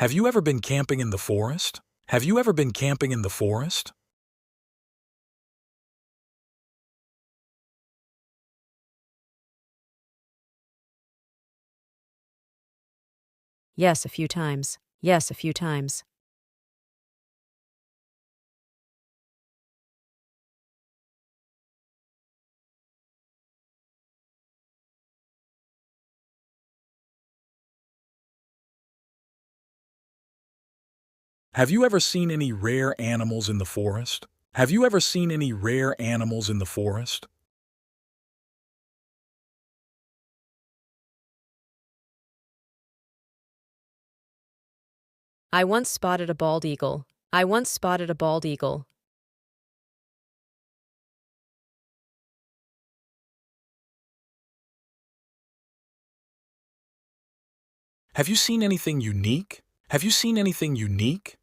Have you ever been camping in the forest? Have you ever been camping in the forest? Yes, a few times. Yes, a few times. Have you ever seen any rare animals in the forest? Have you ever seen any rare animals in the forest? I once spotted a bald eagle. I once spotted a bald eagle. Have you seen anything unique? Have you seen anything unique?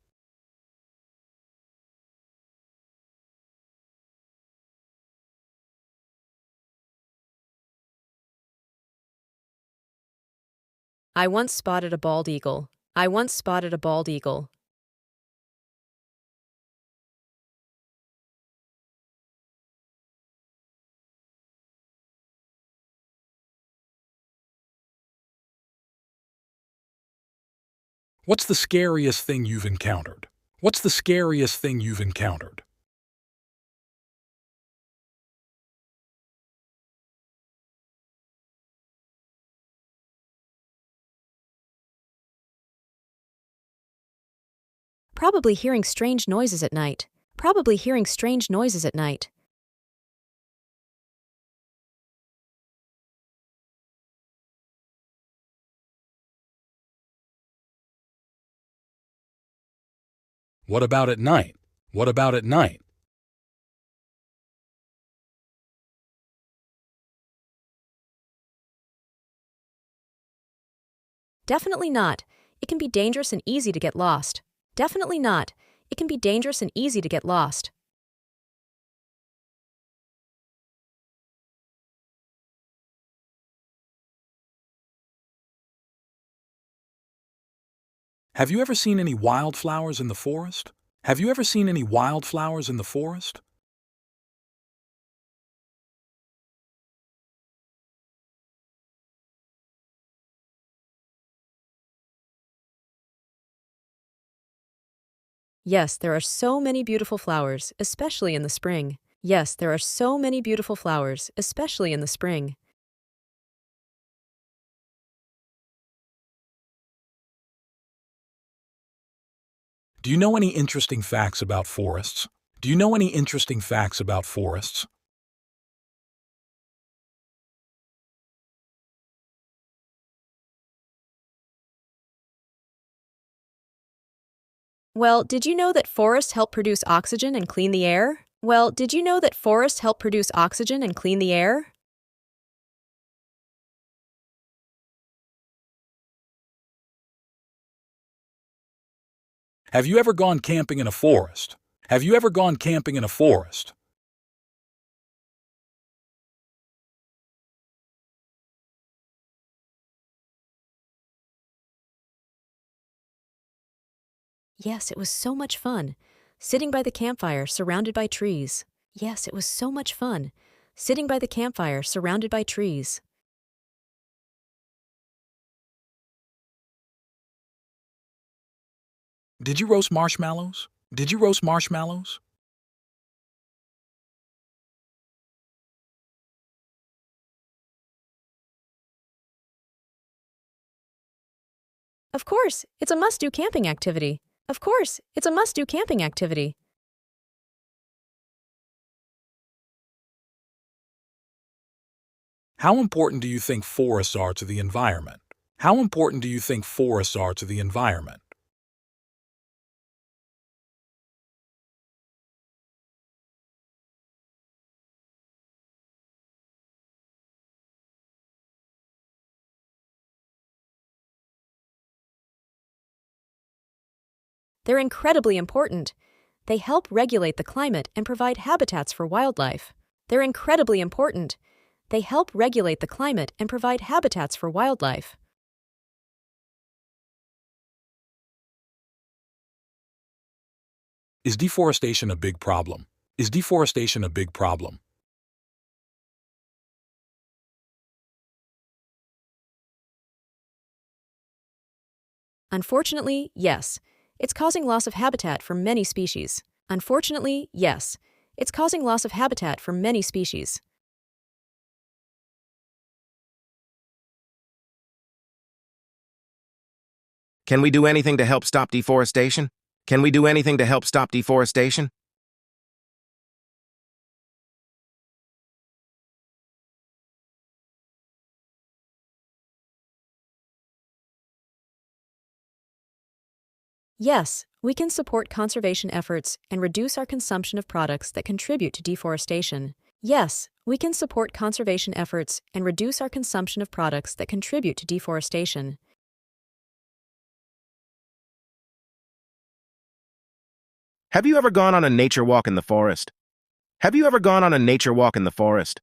I once spotted a bald eagle. I once spotted a bald eagle. What's the scariest thing you've encountered? What's the scariest thing you've encountered? Probably hearing strange noises at night. Probably hearing strange noises at night. What about at night? What about at night? Definitely not. It can be dangerous and easy to get lost. Definitely not. It can be dangerous and easy to get lost. Have you ever seen any wildflowers in the forest? Have you ever seen any wildflowers in the forest? Yes, there are so many beautiful flowers, especially in the spring. Yes, there are so many beautiful flowers, especially in the spring. Do you know any interesting facts about forests? Do you know any interesting facts about forests? Well, did you know that forests help produce oxygen and clean the air? Well, did you know that forests help produce oxygen and clean the air? Have you ever gone camping in a forest? Have you ever gone camping in a forest? Yes, it was so much fun. Sitting by the campfire, surrounded by trees. Yes, it was so much fun. Sitting by the campfire, surrounded by trees. Did you roast marshmallows? Did you roast marshmallows? Of course, it's a must-do camping activity. Of course, it's a must-do camping activity. How important do you think forests are to the environment? How important do you think forests are to the environment? They're incredibly important. They help regulate the climate and provide habitats for wildlife. They're incredibly important. They help regulate the climate and provide habitats for wildlife. Is deforestation a big problem? Is deforestation a big problem? Unfortunately, yes. It's causing loss of habitat for many species. Unfortunately, yes. It's causing loss of habitat for many species. Can we do anything to help stop deforestation? Can we do anything to help stop deforestation? Yes, we can support conservation efforts and reduce our consumption of products that contribute to deforestation. Yes, we can support conservation efforts and reduce our consumption of products that contribute to deforestation. Have you ever gone on a nature walk in the forest? Have you ever gone on a nature walk in the forest?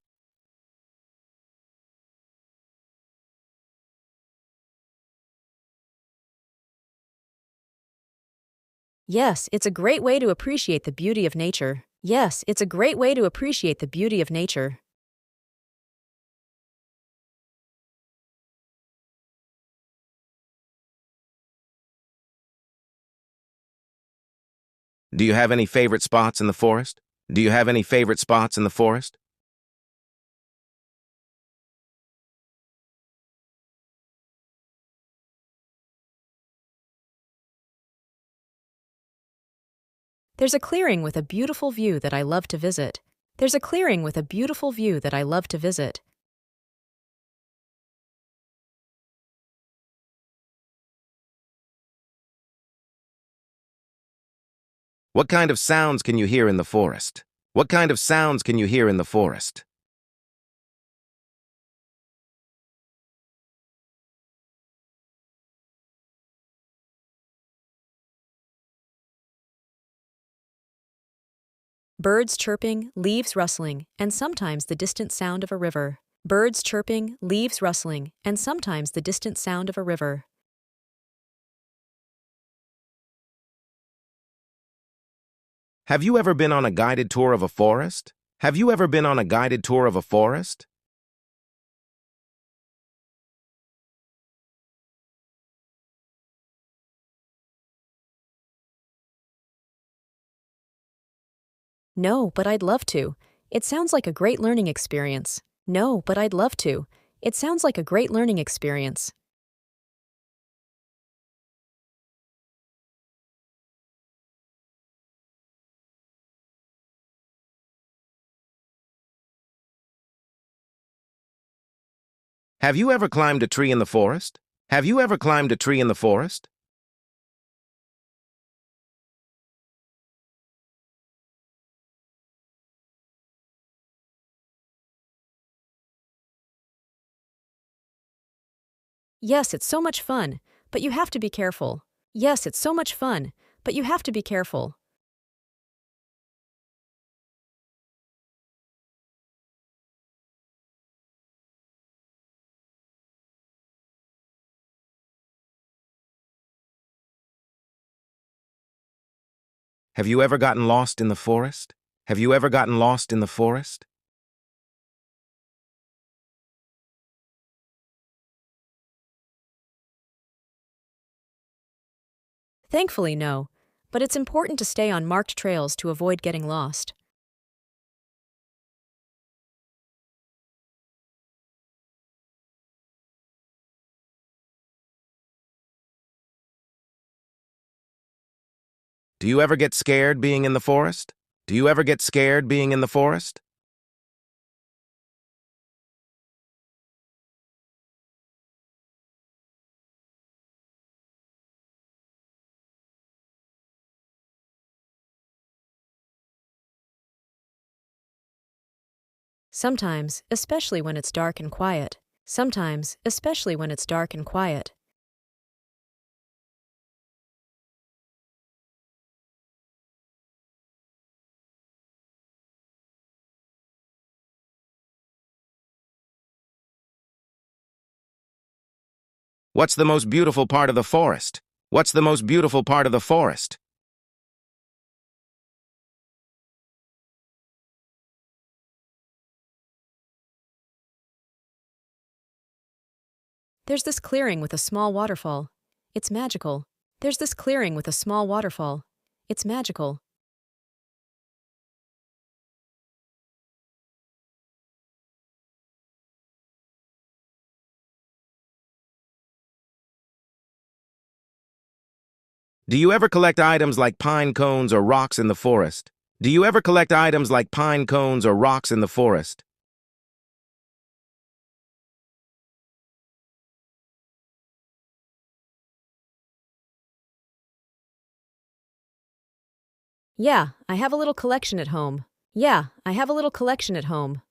Yes, it's a great way to appreciate the beauty of nature. Yes, it's a great way to appreciate the beauty of nature. Do you have any favorite spots in the forest? Do you have any favorite spots in the forest? There's a clearing with a beautiful view that I love to visit. There's a clearing with a beautiful view that I love to visit. What kind of sounds can you hear in the forest? What kind of sounds can you hear in the forest? Birds chirping, leaves rustling, and sometimes the distant sound of a river. Birds chirping, leaves rustling, and sometimes the distant sound of a river. Have you ever been on a guided tour of a forest? Have you ever been on a guided tour of a forest? No, but I'd love to. It sounds like a great learning experience. No, but I'd love to. It sounds like a great learning experience. Have you ever climbed a tree in the forest? Have you ever climbed a tree in the forest? Yes, it's so much fun, but you have to be careful. Yes, it's so much fun, but you have to be careful. Have you ever gotten lost in the forest? Have you ever gotten lost in the forest? Thankfully, no, but it's important to stay on marked trails to avoid getting lost. Do you ever get scared being in the forest? Do you ever get scared being in the forest? Sometimes, especially when it's dark and quiet. Sometimes, especially when it's dark and quiet. What's the most beautiful part of the forest? What's the most beautiful part of the forest? There's this clearing with a small waterfall. It's magical. There's this clearing with a small waterfall. It's magical. Do you ever collect items like pine cones or rocks in the forest? Do you ever collect items like pine cones or rocks in the forest? Yeah, I have a little collection at home. Yeah, I have a little collection at home.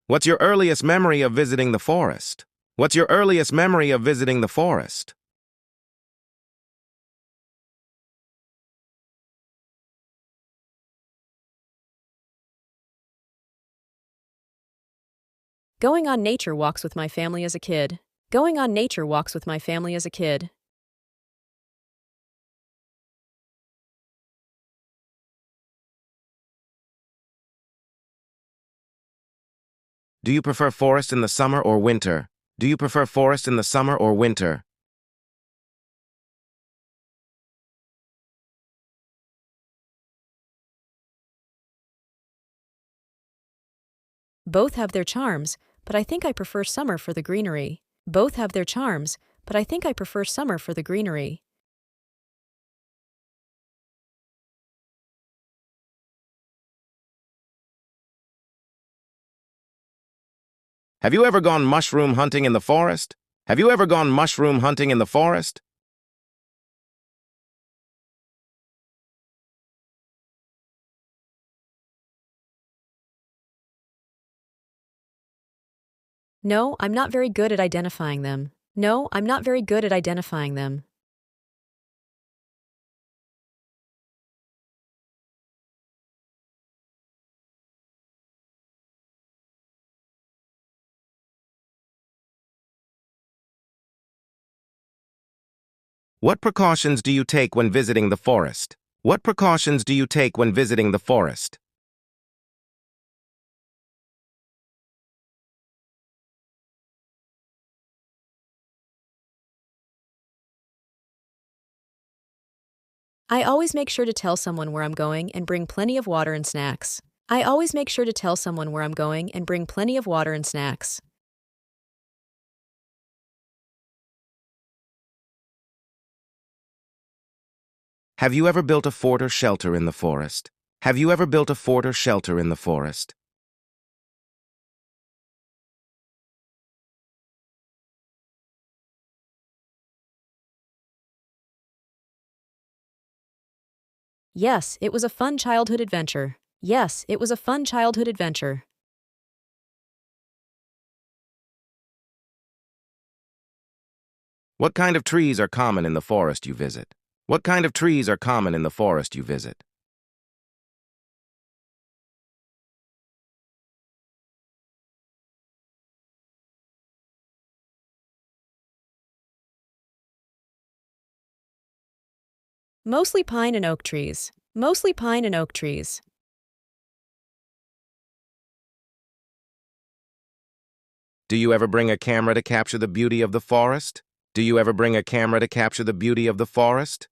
What's your earliest memory of visiting the forest? What's your earliest memory of visiting the forest? Going on nature walks with my family as a kid. Going on nature walks with my family as a kid. Do you prefer forest in the summer or winter? Do you prefer forest in the summer or winter? Both have their charms, but I think I prefer summer for the greenery. Both have their charms, but I think I prefer summer for the greenery. Have you ever gone mushroom hunting in the forest? Have you ever gone mushroom hunting in the forest? No, I'm not very good at identifying them. No, I'm not very good at identifying them. What precautions do you take when visiting the forest? What precautions do you take when visiting the forest? I always make sure to tell someone where I'm going and bring plenty of water and snacks. I always make sure to tell someone where I'm going and bring plenty of water and snacks. Have you ever built a fort or shelter in the forest? Have you ever built a fort or shelter in the forest? Yes, it was a fun childhood adventure. Yes, it was a fun childhood adventure. What kind of trees are common in the forest you visit? What kind of trees are common in the forest you visit? Mostly pine and oak trees. Mostly pine and oak trees. Do you ever bring a camera to capture the beauty of the forest? Do you ever bring a camera to capture the beauty of the forest?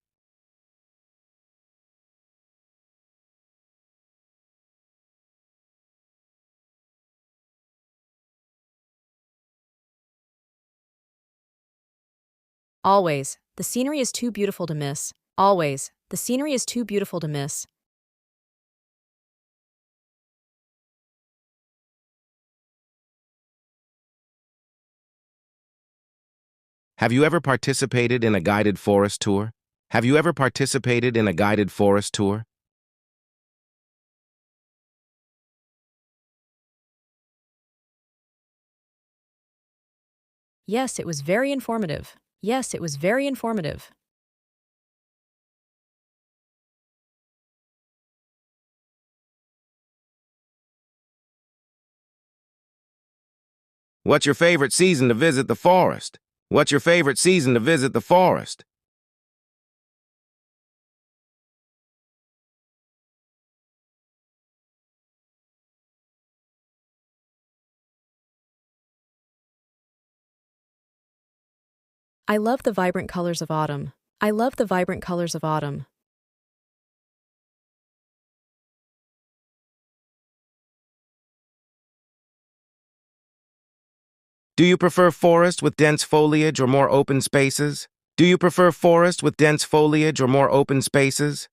Always. The scenery is too beautiful to miss. Always. The scenery is too beautiful to miss. Have you ever participated in a guided forest tour? Have you ever participated in a guided forest tour? Yes, it was very informative. Yes, it was very informative. What's your favorite season to visit the forest? What's your favorite season to visit the forest? I love the vibrant colors of autumn. I love the vibrant colors of autumn. Do you prefer forest with dense foliage or more open spaces? Do you prefer forest with dense foliage or more open spaces?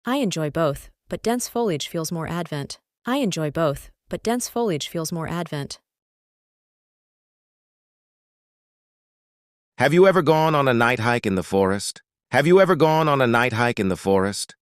I enjoy both, but dense foliage feels more advent. I enjoy both, but dense foliage feels more advent. Have you ever gone on a night hike in the forest? Have you ever gone on a night hike in the forest?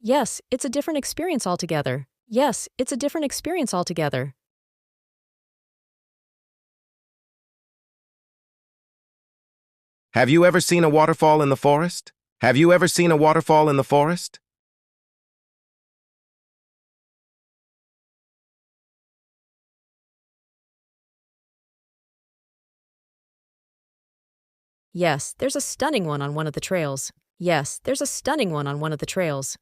Yes, it's a different experience altogether. Yes, it's a different experience altogether. Have you ever seen a waterfall in the forest? Have you ever seen a waterfall in the forest? Yes, there's a stunning one on one of the trails. Yes, there's a stunning one on one of the trails.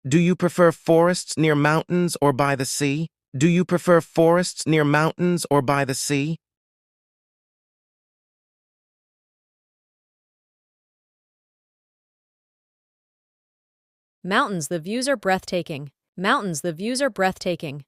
Do you prefer forests near mountains or by the sea? Do you prefer forests near mountains or by the sea? Mountains, the views are breathtaking. Mountains, the views are breathtaking.